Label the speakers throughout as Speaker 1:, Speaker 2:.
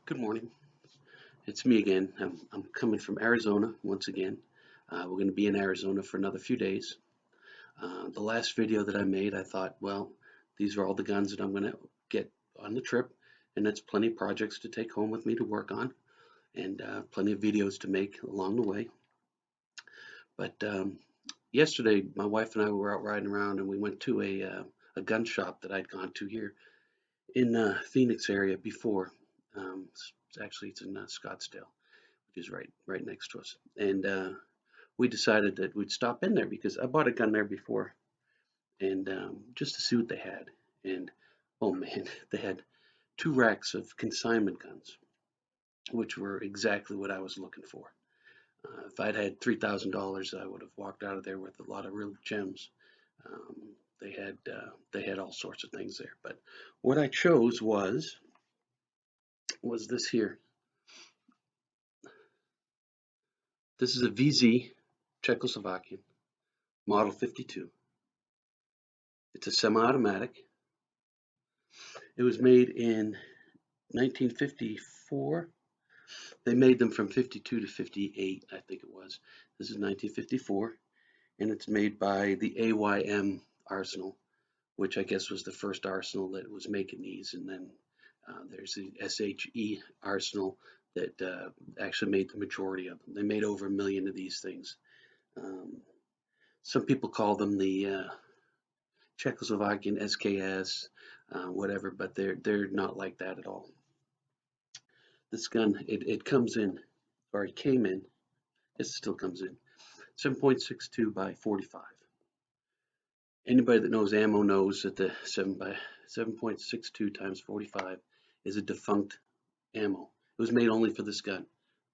Speaker 1: Good morning. It's me again. I'm coming from Arizona once again. We're going to be in Arizona for another few days. The last video that I made, I thought, well, these are all the guns that I'm going to get on the trip, and that's plenty of projects to take home with me to work on, and plenty of videos to make along the way. But yesterday, my wife and I were out riding around, and we went to a gun shop that I'd gone to here in Phoenix area before. It's in Scottsdale, which is right next to us. And we decided that we'd stop in there because I bought a gun there before, and just to see what they had. And oh man, they had two racks of consignment guns, which were exactly what I was looking for. If I'd had $3,000, I would have walked out of there with a lot of real gems. Um, they had all sorts of things there, but what I chose was this here. This is a VZ Czechoslovakian Model 52. It's a semi-automatic. It was made in 1954. They made them from 52 to 58, I think it was. This is 1954, and it's made by the AYM Arsenal, which I guess was the first arsenal that was making these. And then there's the SHE Arsenal that actually made the majority of them. They made over 1 million of these things. Some people call them the Czechoslovakian SKS, whatever, but they're not like that at all. This gun, it comes in, or it came in, it still comes in, 7.62 by 45. Anybody that knows ammo knows that the 7.62 times 45 is a defunct ammo. It was made only for this gun.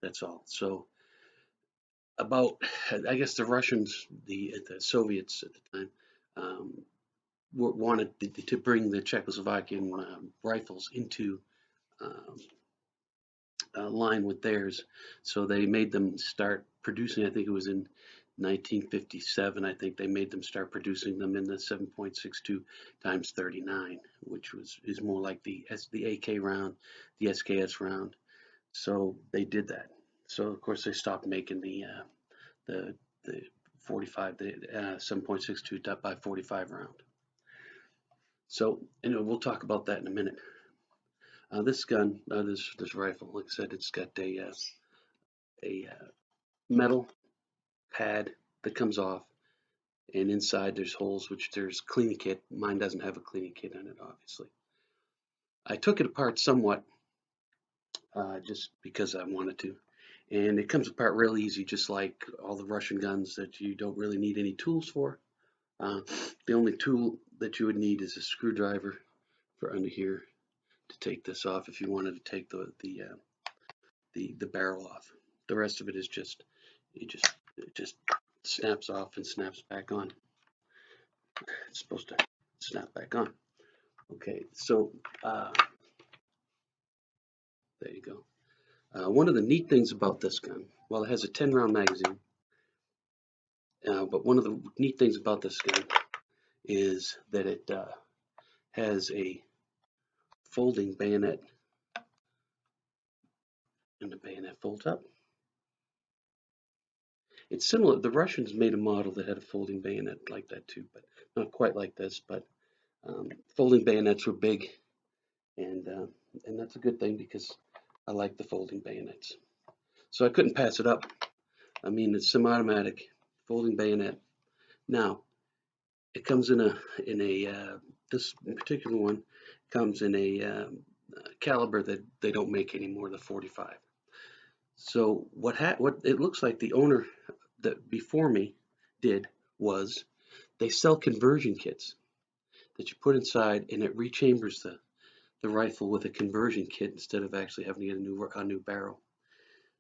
Speaker 1: That's all. So I guess the Russians, the Soviets at the time, wanted to bring the Czechoslovakian rifles into line with theirs. So they made them start producing, I think it was in 1957, I think they made them start producing them in the 7.62 times 39, which is more like the AK round, the SKS round. So they did that. So of course they stopped making the 45, the 7.62 by 45 round. So we'll talk about that in a minute. This gun, this rifle, like I said, it's got a metal pad that comes off, and inside there's holes, which there's cleaning kit. Mine doesn't have a cleaning kit in it, obviously. I took it apart somewhat, just because I wanted to, and it comes apart real easy, just like all the Russian guns that you don't really need any tools for. The only tool that you would need is a screwdriver for under here to take this off if you wanted to take the barrel off. The rest of it is it just snaps off and snaps back on. It's supposed to snap back on. Okay, so there you go. One of the neat things about this gun, well, it has a 10-round magazine, but one of the neat things about this gun is that it has a folding bayonet, and the bayonet folds up. It's similar. The Russians made a model that had a folding bayonet like that too, but not quite like this. But folding bayonets were big, and that's a good thing because I like the folding bayonets. So I couldn't pass it up. I mean, it's semi-automatic, folding bayonet. Now, it comes in a this particular one comes in a caliber that they don't make anymore, the 45. So what it looks like the owner that before me did was they sell conversion kits that you put inside, and it rechambers the rifle with a conversion kit instead of actually having to get a new barrel.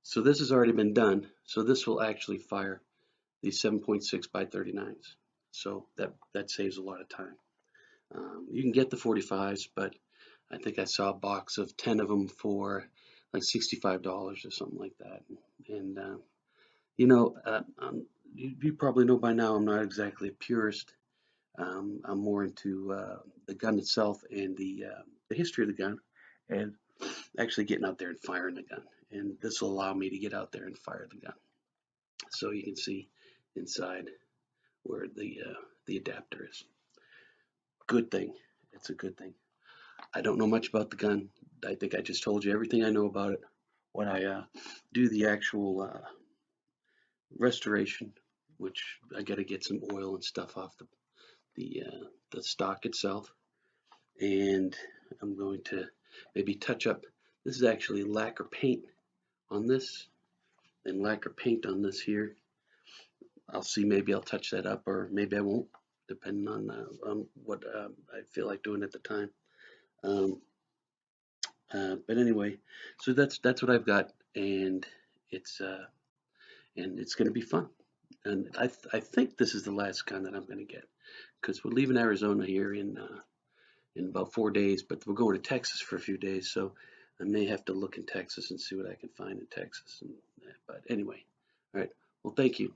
Speaker 1: So this has already been done. So this will actually fire these 7.6 by 39s. So that saves a lot of time. You can get the 45s, but I think I saw a box of 10 of them for like $65 or something like that. And you probably know by now I'm not exactly a purist. I'm more into the gun itself and the history of the gun. And actually getting out there and firing the gun. And this will allow me to get out there and fire the gun. So you can see inside where the adapter is. Good thing. It's a good thing. I don't know much about the gun. I think I just told you everything I know about it. When I do the actual restoration, which I got to get some oil and stuff off the stock itself, and I'm going to maybe touch up. This is actually lacquer paint on this, and lacquer paint on this here. I'll see. Maybe I'll touch that up, or maybe I won't, depending on what I feel like doing at the time. Um, but anyway, so that's what I've got, and it's going to be fun. And I think this is the last gun that I'm going to get, because we're leaving Arizona here in about 4 days, but we're going to Texas for a few days, so I may have to look in Texas and see what I can find in Texas. But anyway, all right. Well, thank you.